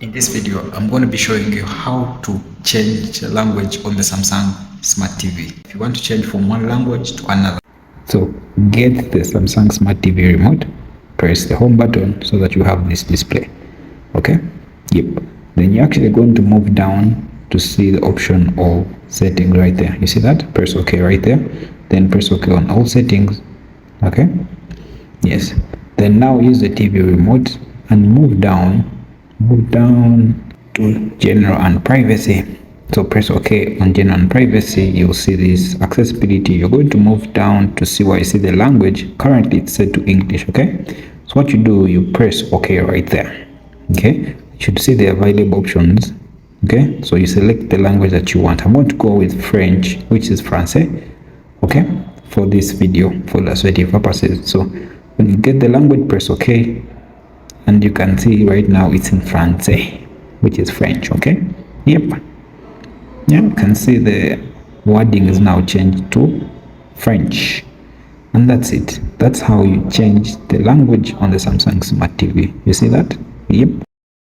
In this video, I'm going to be showing you how to change language on the Samsung Smart TV. If you want to change from one language to another. So get the Samsung Smart TV remote, press the home button so that you have this display. Okay? Yep. Then you're actually going to move down to see the option of settings right there. You see that? Press OK right there. Then press OK on all settings. Okay? Yes. Then now use the TV remote and move down to general and privacy. So press OK on general and privacy. You'll see this accessibility. You're going to move down to see where you see the language. Currently it's set to English. Okay, so what you do, you press OK right there. Okay, you should see the available options. Okay, so you select the language that you want. I'm going to go with French, which is Francais. Okay, for this video, for illustrative purposes. So when you get the language, press OK. And you can see right now it's in Francais, which is French. Okay, yep. Yeah, you can see the wording is now changed to French. And that's it. That's how you change the language on the Samsung Smart TV. You see that? Yep.